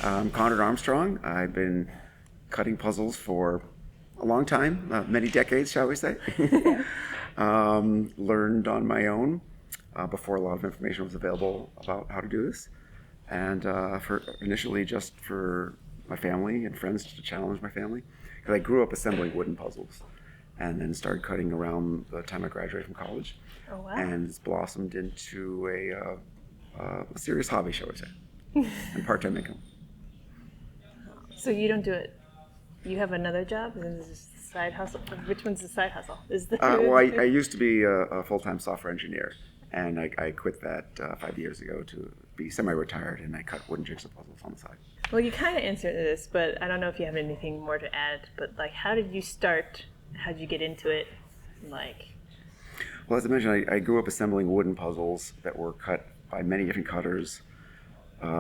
I'm Conrad Armstrong. I've been cutting puzzles for a long time, many decades, shall we say. Learned on my own before a lot of information was available about how to do this. And for initially just for my family and friends to challenge my family. Because I grew up assembling wooden puzzles and then started cutting around the time I graduated from college. Oh, wow. And it's blossomed into a serious hobby, shall we say, and part-time income. So you don't do it. You have another job, and this is side hustle. Which one's the side hustle? Well, I used to be a full-time software engineer, and I quit that 5 years ago to be semi-retired, and I cut wooden jigsaw puzzles on the side. Well, you kind of answered this, but I don't know if you have anything more to add. But like, how did you start? How did you get into it? Like, well, as I mentioned, I grew up assembling wooden puzzles that were cut by many different cutters.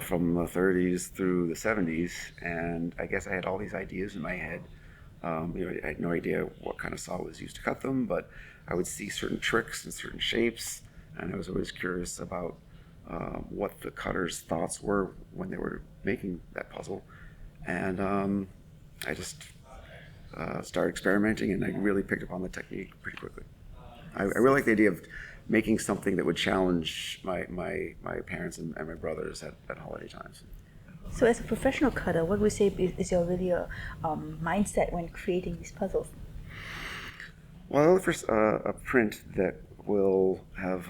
From the 30s through the 70s, and I guess I had all these ideas in my head. I had no idea what kind of saw was used to cut them, but I would see certain tricks and certain shapes, and I was always curious about what the cutter's thoughts were when they were making that puzzle. And I just started experimenting, and I really picked up on the technique pretty quickly. I really like the idea of making something that would challenge my parents and my brothers at holiday times. So as a professional cutter, what would you say is your really mindset when creating these puzzles? Well, I look for a print that will have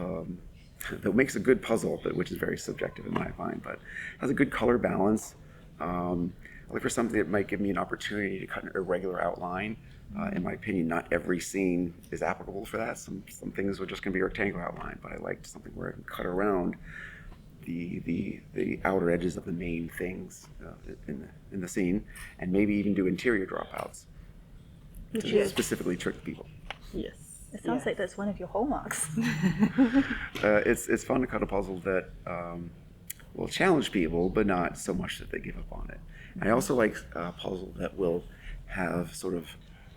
that makes a good puzzle, but which is very subjective in my mind, but has a good color balance. I look for something that might give me an opportunity to cut an irregular outline. In my opinion, not every scene is applicable for that. Some things are just going to be rectangular outline, but I liked something where I can cut around the outer edges of the main things in the scene, and maybe even do interior dropouts to specifically trick people. yes. It sounds like that's one of your hallmarks. It's fun to cut a puzzle that will challenge people, but not so much that they give up on it. I also like a puzzle that will have sort of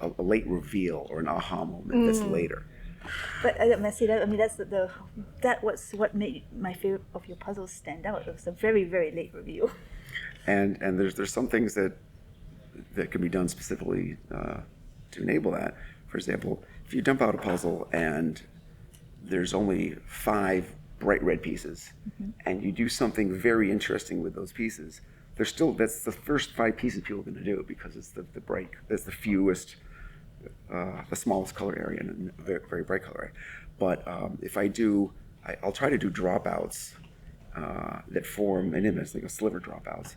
a late reveal or an aha moment that's later. But I must say that, I mean, that was what made my favorite of your puzzles stand out. It was a very, very late reveal. And there's some things that can be done specifically to enable that. For example, if you dump out a puzzle and there's only 5 bright red pieces, and you do something very interesting with those pieces, that's the first 5 pieces people are going to do, because it's that's the fewest, the smallest color area and a very, very bright color area. But if I'll try to do dropouts that form an image, like a sliver dropouts.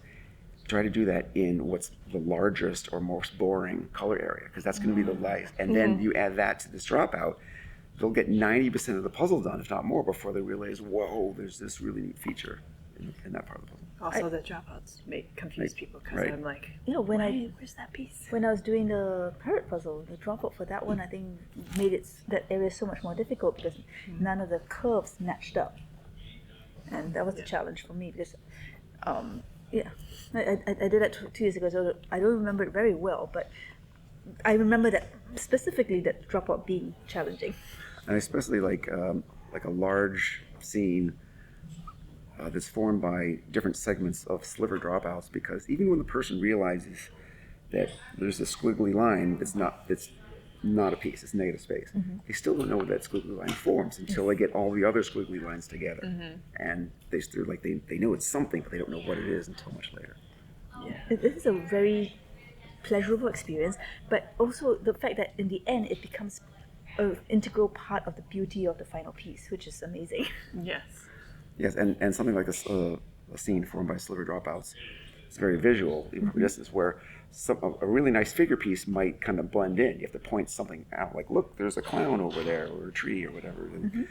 Try to do that in what's the largest or most boring color area, because that's going to be the light. And then you add that to this dropout, they'll get 90% of the puzzle done, if not more, before they realize, whoa, there's this really neat feature in that part of the puzzle. Also, the dropouts confuse people, because right. I'm like, Where's that piece? When I was doing the parrot puzzle, the dropout for that one, I think made that area so much more difficult because none of the curves matched up, and that was the challenge for me because. I did that 2 years ago, so I don't remember it very well, but I remember that specifically that dropout being challenging. And I especially like a large scene that's formed by different segments of sliver dropouts, because even when the person realizes that there's a squiggly line that's not a piece, it's negative space, they still don't know what that squiggly line forms until they get all the other squiggly lines together. And they know it's something, but they don't know what it is until much later. Yeah. This is a very pleasurable experience, but also the fact that in the end it becomes an integral part of the beauty of the final piece, which is amazing. Yes. Yes, and something like a scene formed by sliver dropouts, it's very visual, even from a distance, where a really nice figure piece might kind of blend in. You have to point something out, like, look, there's a clown over there, or a tree, or whatever. And,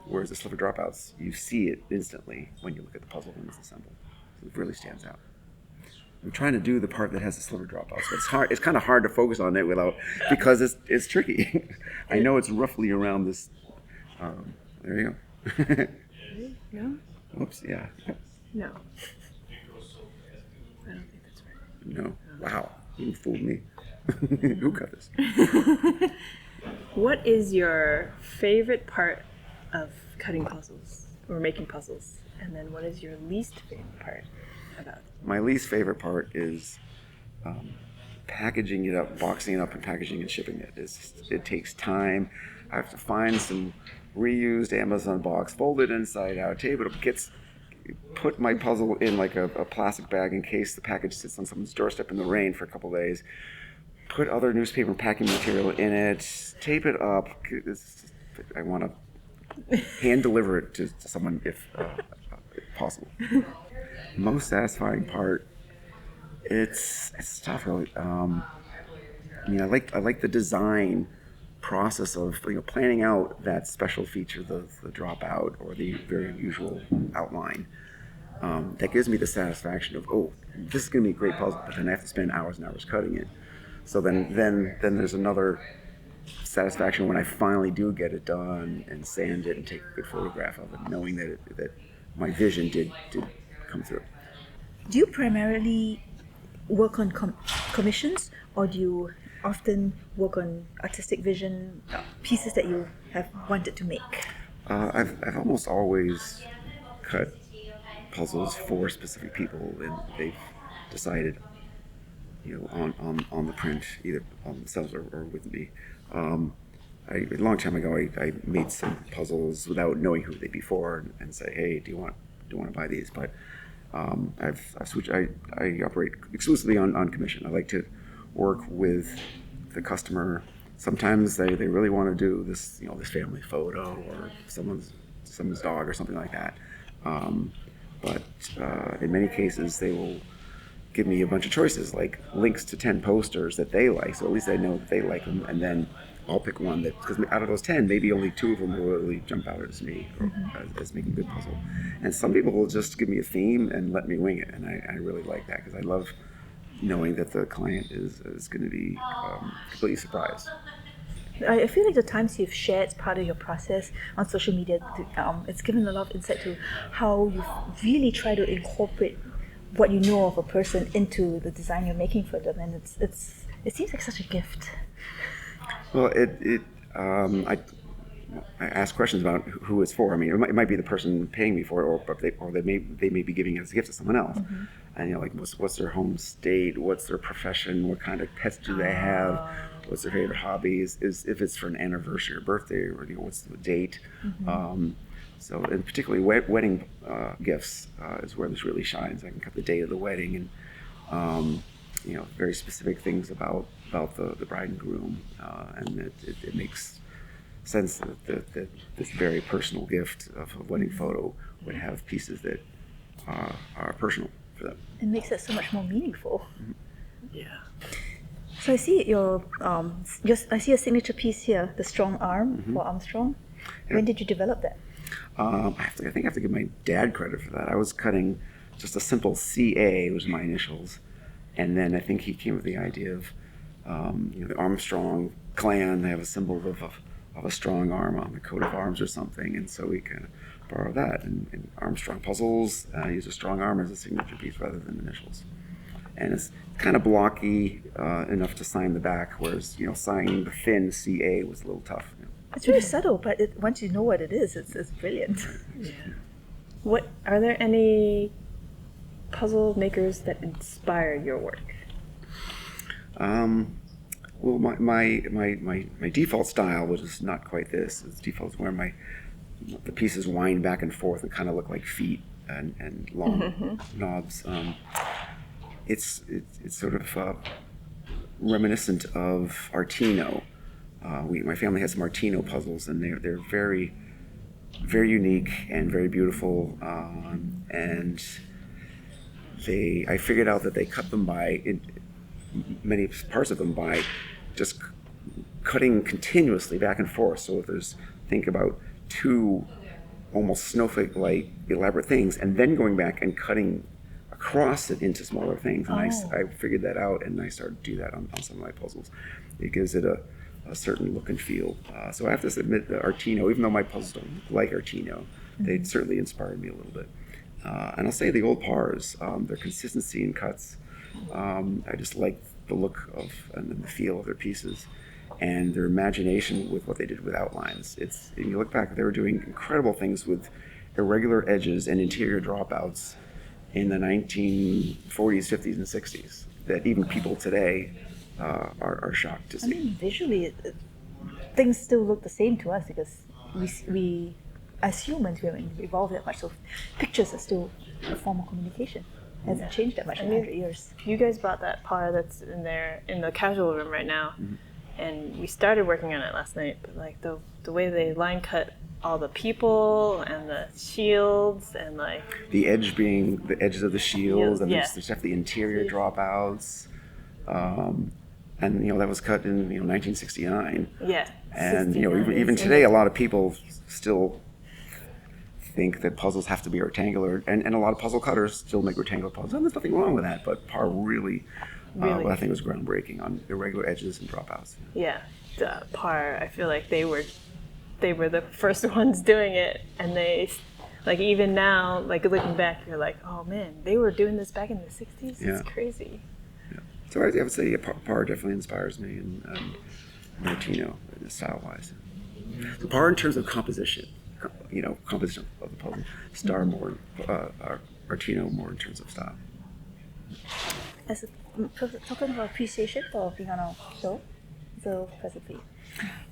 whereas the sliver dropouts, you see it instantly when you look at the puzzle when it's assembled. So it really stands out. I'm trying to do the part that has the sliver dropouts, but it's hard. It's kind of hard to focus on it because it's tricky. I know it's roughly around this. There you go. No? Whoops, yeah. No. I don't think that's right. No. Wow, you fooled me. Who cut this? What is your favorite part of cutting puzzles or making puzzles? And then what is your least favorite part? about? My least favorite part is packaging it up, boxing it up, and packaging and shipping it. It takes time. I have to find some reused Amazon box, fold it inside out, tape it up, put my puzzle in like a plastic bag in case the package sits on someone's doorstep in the rain for a couple days. Put other newspaper packing material in it, tape it up. I want to hand deliver it to someone if possible. Most satisfying part, it's tough really. I like the design process of planning out that special feature, the dropout or the very unusual outline. That gives me the satisfaction of, oh, this is going to be a great puzzle, but then I have to spend hours and hours cutting it. So then there's another satisfaction when I finally do get it done and sand it and take a good photograph of it, knowing that my vision did come through. Do you primarily work on commissions, or do you often work on artistic vision pieces that you have wanted to make? I've almost always cut puzzles for specific people, and they've decided, on the print, either on themselves or with me. A long time ago, I made some puzzles without knowing who they'd be for, and say, hey, do you want to buy these? But I've switched. I operate exclusively on commission. I like to work with the customer. Sometimes they really want to do this, this family photo or someone's dog or something like that. But in many cases, they will give me a bunch of choices, like links to 10 posters that they like, so at least I know that they like them, and then I'll pick one because out of those 10, maybe only 2 of them will really jump out as me, or as making a good puzzle. And some people will just give me a theme and let me wing it, and I really like that, because I love knowing that the client is going to be completely surprised. I feel like the times you've shared part of your process on social media, it's given a lot of insight to how you really try to incorporate what you know of a person into the design you're making for them, and it seems like such a gift. Well, I ask questions about who it's for. I mean, it might be the person paying me for it, or they may be giving it as a gift to someone else. Mm-hmm. And what's their home state? What's their profession? What kind of pets do they have? What's their favorite hobbies? If it's for an anniversary or birthday, or what's the date? Mm-hmm. So, and particularly wedding gifts is where this really shines. I can cut the date of the wedding and very specific things about the bride and groom, and it makes sense that this very personal gift of a wedding photo would have pieces that are personal for them. It makes it so much more meaningful. Mm-hmm. Yeah. So I see I see a signature piece here, the strong arm for Armstrong. Yeah. When did you develop that? I think I have to give my dad credit for that. I was cutting just a simple CA, was my initials, and then I think he came with the idea of the Armstrong clan. They have a symbol of a strong arm on the coat of arms or something, and so we kind of borrow that. And Armstrong puzzles use a strong arm as a signature piece rather than initials. And it's kind of blocky enough to sign the back, whereas signing the thin CA was a little tough. It's really subtle, but once you know what it is, it's brilliant. Yeah. Are there any puzzle makers that inspire your work? Well, my default style was just not quite this. Its default is where the pieces wind back and forth and kind of look like feet and long knobs. It's sort of reminiscent of Artino. My family has some Artino puzzles, and they're very, very unique and very beautiful. And I figured out that they cut them many parts of them by just cutting continuously back and forth. So if think about 2 almost snowflake-like elaborate things, and then going back and cutting across it into smaller things. And I figured that out, and I started to do that on some of my puzzles. It gives it a certain look and feel. So I have to admit that Artino, even though my puzzles don't look like Artino, they certainly inspired me a little bit. And I'll say the old Pars, their consistency in cuts, I just like the look of and the feel of their pieces, and their imagination with what they did with outlines. If you look back, they were doing incredible things with irregular edges and interior dropouts, in the 1940s, 50s, and 60s that even people today are shocked to I see. mean, visually, things still look the same to us because we as humans, we haven't evolved that much. So pictures are still a form of communication. It hasn't changed that much in 100 years. You guys bought that par that's in there in the casual room right now, and we started working on it last night. But like the way they line cut all the people and the shields and like The edge being the edges of the shields, and Yeah. there's definitely interior dropouts. And that was cut in 1969. yeah, And 69 even is today, a lot of people still think that puzzles have to be rectangular, and a lot of puzzle cutters still make rectangular puzzles. And there's nothing wrong with that, but Par really, Really? I think was groundbreaking on irregular edges and dropouts. yeah. The par, I feel like they were the first ones doing it, and they like even now, like looking back, you're like, oh man, they were doing this back in the '60s. Yeah. It's crazy. So I would say Par definitely inspires me, and Martino, style-wise. So Par in terms of composition, composition of the puzzle. Star more, Martino more in terms of style. As a token of appreciation for being on our show, so present for you.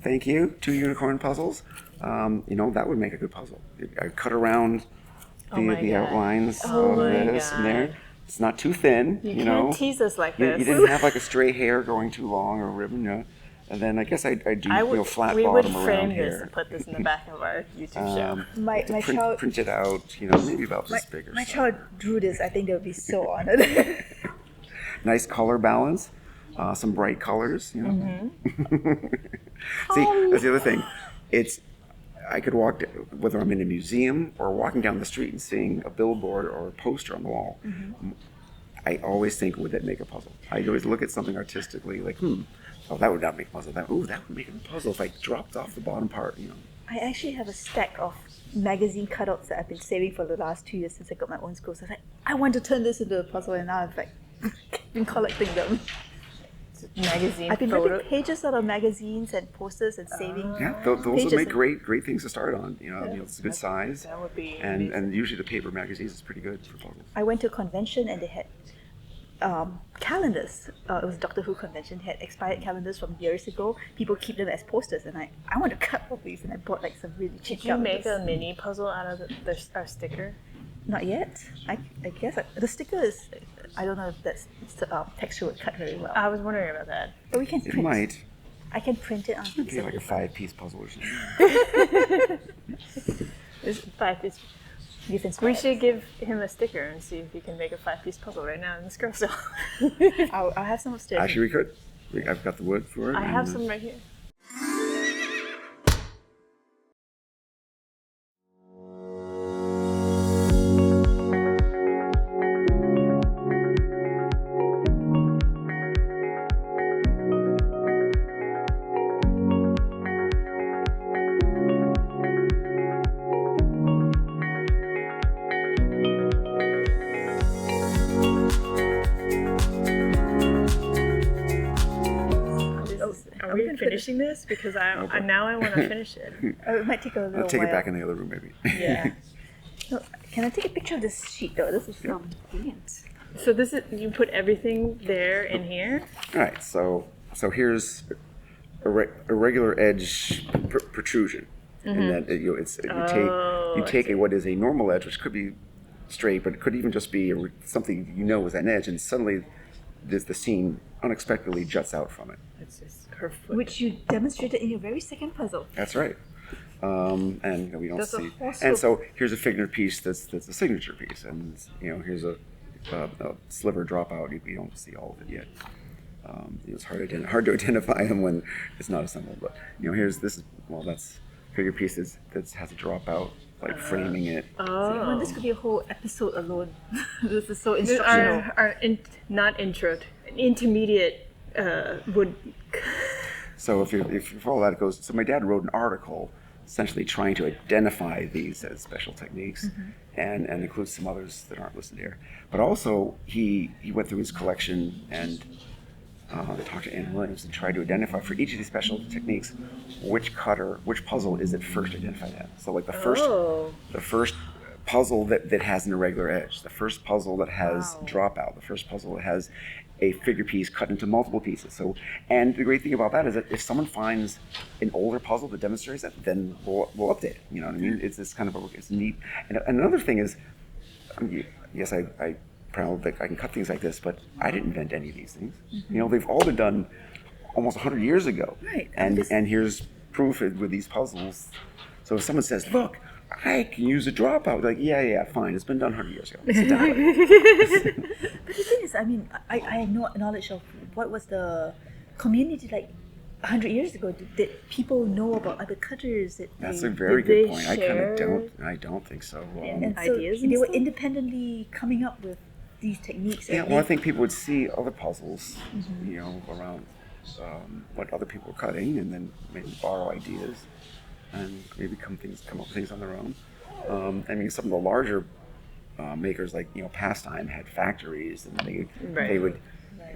Thank you. 2 unicorn puzzles. That would make a good puzzle. I cut around Oh my the God. outlines Oh of my this and God. there. It's not too thin. You can't tease us like You this. didn't have like a stray hair going too long or a ribbon. And then I guess I do flat we would bottom frame around this here. and put this in the back of our YouTube show. My child, Print it out. Maybe about this big or my so. child drew this. I think they would be so honored. Nice color balance. Some bright colors. Mm-hmm. See, that's the other thing. I could walk, whether I'm in a museum or walking down the street and seeing a billboard or a poster on the wall, I always think, would that make a puzzle? I always look at something artistically like, oh, that would not make a puzzle. That would make a puzzle if I dropped off the bottom part, I actually have a stack of magazine cutouts that I've been saving for the last 2 years since I got my own school. So I was like, I want to turn this into a puzzle, and now I've been collecting them. Magazine I've been photo. ripping pages out of magazines and posters and saving. Yeah, those pages would make and- great things to start on. It's a good size. That would be And usually the paper magazines is pretty good for puzzles. I went to a convention and they had calendars. It was a Doctor Who convention. They had expired calendars from years ago. People keep them as posters, and I want to cut all these, and I bought like some really cheap Did you make calendars. a mini puzzle out of our sticker? Not yet. I guess the sticker is. I don't know if that's texture would cut very well. I was wondering about that. But we can It print. might I can print it on. be like a 5-piece puzzle or something. It's 5-piece. You've We inspired. should give him a sticker and see if he can make a 5-piece puzzle right now in this girl cell. I'll have some upstairs. Actually, we could. I've got the wood for it. I have and, some right here. Are we gonna finishing this? Because now I want to finish it. It might take a little I'll take while. it back in the other room, maybe. Yeah. No, can I take a picture of this sheet though? This is brilliant. So this is you put everything there in here. All right, so here's irregular edge protrusion, and that you take what is a normal edge, which could be straight, but it could even just be something is an edge, and suddenly the scene unexpectedly juts out from it. It's just her foot. Which you demonstrated in your very second puzzle. That's right. And we don't That's a see. horse And hoof. so here's a figure piece that's a signature piece, and here's a sliver dropout. We don't see all of it yet. It's hard to identify them when it's not assembled. But that's figure pieces that has a dropout, like framing it. Well, this could be a whole episode alone. This is so This- instructional. not intro, intermediate would. So if you follow that, it goes. So my dad wrote an article, essentially trying to identify these as special techniques, and includes some others that aren't listed here. But also he went through his collection and talked to Ann Williams and tried to identify for each of these special techniques which puzzle is it first identified at. So like the first puzzle that has an irregular edge, the first puzzle that has dropout, the first puzzle that has a figure piece cut into multiple pieces. So, and the great thing about that is that if someone finds an older puzzle that demonstrates that, then we'll update it. You know what I mean? It's kind of it's neat. And another thing is, yes, I proud that I can cut things like this, but I didn't invent any of these things. You know, they've all been done almost 100 years ago. Right. And here's proof with these puzzles. So if someone says, look, I can use a dropout, like, yeah, fine, it's been done 100 years ago. Sit down. But the thing is, I mean, I had no knowledge of what was the community like 100 years ago. Did people know about other cutters? That's a very good point. I don't think so. And so ideas they and were stuff? independently coming up with these techniques. Yeah, and well, I think people would see other puzzles, you know, around what other people were cutting, and then maybe borrow ideas, and maybe come up with things on their own. I mean, some of the larger makers, like Pastime, had factories, and they would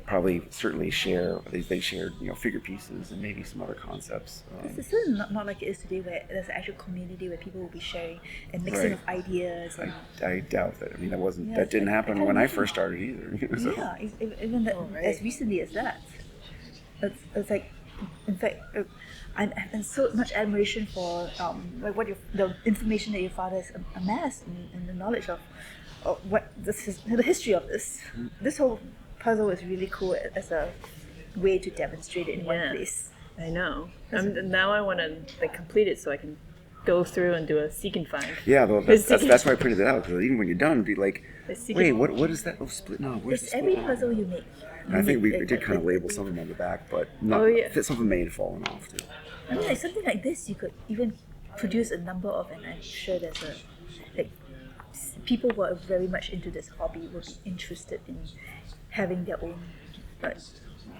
probably certainly share. They shared figure pieces and maybe some other concepts. It's still not like it is today, where there's an actual community where people will be sharing and mixing of ideas. And, I doubt that. I mean, Yeah, that didn't happen kind when of I first started either. So. Yeah, even that, as recently as that. It's like, in fact, and so much admiration for like the information that your father has amassed and the knowledge of what the history of this. This whole puzzle is really cool as a way to demonstrate it in one place. I know. Now I want to complete it so I can go through and do a seek and find. Yeah, well, that's why I printed it out, because even when you're done, be like, seek wait, and- what is that? Oh, split? No, where's the It's split? every puzzle you make. I think we did kind of label some of them on the back, but not, some of them may have fallen off too. I mean, like something like this, you could even produce a number of, and I'm sure there's people who are very much into this hobby will be interested in having their own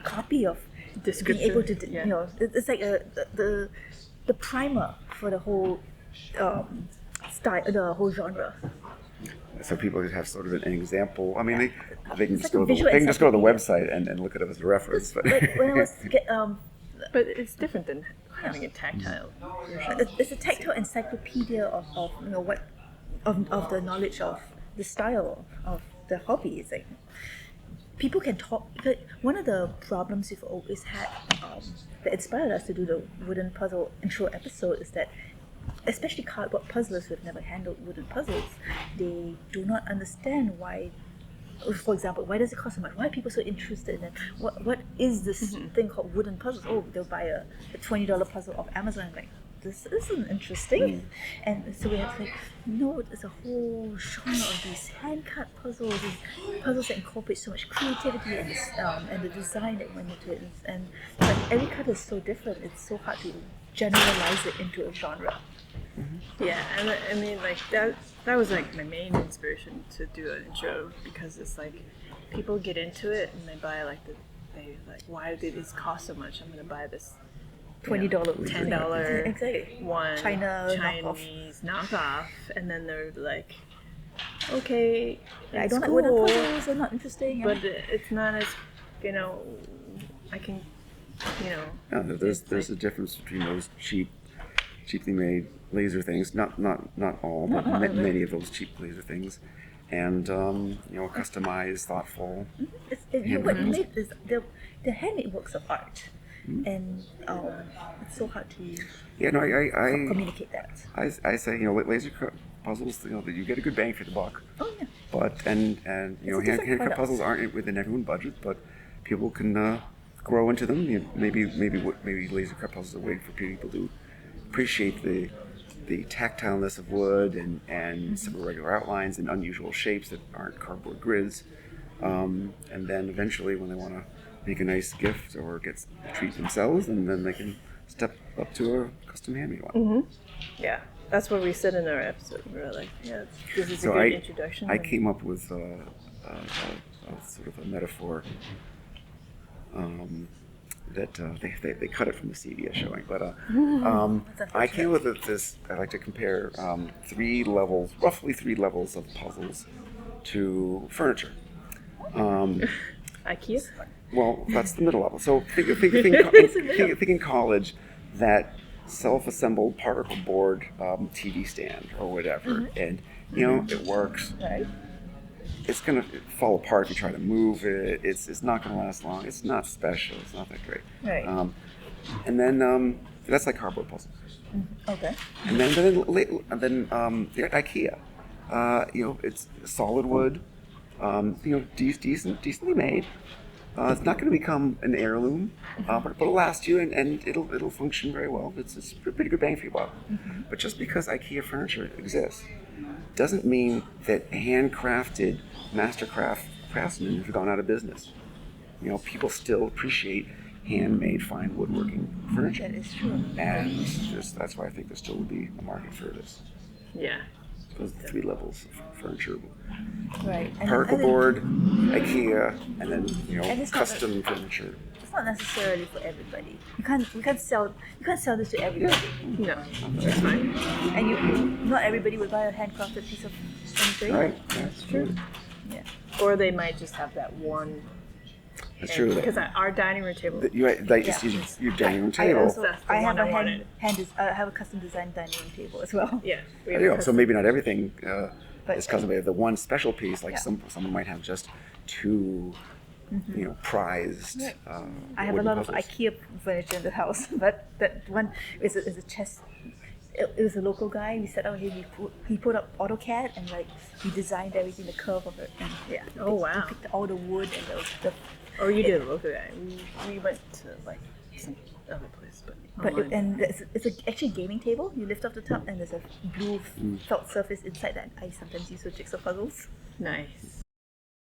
copy of being able to, it's like the primer for the whole style, the whole genre. So people just have sort of an example. I mean, they can It's just like a go to visual they can just go to the encyclopedia. website and look at it as a reference. But Like when I was But it's different than having a tactile version. it's a tactile encyclopedia of what of the knowledge of the style of the hobby. It's like people can talk. But one of the problems we've always had that inspired us to do the wooden puzzle intro episode is that, especially cardboard puzzlers who have never handled wooden puzzles, they do not understand why. For example, why does it cost so much? Why are people so interested in it? What is this thing called wooden puzzles? Oh, they'll buy a $20 puzzle off Amazon. I'm like, this isn't interesting. And so we have to no, there's a whole genre of these hand-cut puzzles, these puzzles that incorporate so much creativity and the design that went into it. And but every cut is so different. It's so hard to generalize it into a genre. Yeah, and I mean, like that was like my main inspiration to do an intro, because it's like people get into it and they buy why did these cost so much? I'm gonna buy this $20, $10 exactly. one Chinese knockoff, and then they're like, okay, I it's don't like cool, wooden puzzles. They're not interesting. but it's not as I can yeah, there's a difference between those cheaply made laser things. Not all, but many of those cheap laser things, and customized, thoughtful. What you made is the handmade works of art, and it's so hard to communicate that. I say laser cut puzzles. That you get a good bang for the buck. Oh yeah. But and hand cut puzzles aren't within everyone's budget, but people can grow into them. Maybe laser cut puzzles are a way for people to appreciate the tactileness of wood and some irregular outlines and unusual shapes that aren't cardboard grids. And then eventually, when they want to make a nice gift or get a treat themselves, and then they can step up to a custom handmade one. Yeah, that's what we said in our episode. We were like, yeah, this is a So good introduction. I came up with sort of a metaphor that they cut it from the CBS showing, but I came with this. I like to compare roughly three levels of puzzles to furniture. IKEA? Well, that's the middle level. So think in college, that self-assembled particle board TV stand or whatever, and You know, it works. Right. It's gonna fall apart if you try to move it. It's not gonna last long. It's not special. It's not that great. Right. And then that's like cardboard puzzles. Okay. And then they're at IKEA. You know, it's solid wood. You know, decently made. It's not going to become an heirloom, but it'll last you, and it'll function very well. It's pretty good bang for your buck. But just because IKEA furniture exists, doesn't mean that handcrafted craftsmen have gone out of business. You know, people still appreciate handmade fine woodworking furniture. That is true. And that's why I think there still would be a market for this. Yeah. Those are the 3 levels of furniture. Right. And Particle board, IKEA, and then And it's not custom furniture. it's not necessarily for everybody. You can't sell this to everybody. No, that's fine. And not everybody would buy a handcrafted piece of furniture. Right? That's true. Yeah. Or they might just have that one. That's true. Because our dining room table. Your dining room I table. also That's the I have one I wanted. I have a custom designed dining room table as well. Yeah. We There have you a go. So maybe not everything But- is custom. They have the one special piece. Like Yeah. someone might have just 2, prized. I have a wooden lot of puzzles. IKEA furniture in the house, but that one is a chest. It was a local guy. We set out here. He put up AutoCAD and he designed everything, the curve of it, and yeah. Oh, wow. He picked all the wood and the Oh, you did look at that. We went to some other place, but online. and it's actually a gaming table. You lift off the top and there's a blue felt surface inside that I sometimes use for jigsaw puzzles. Nice.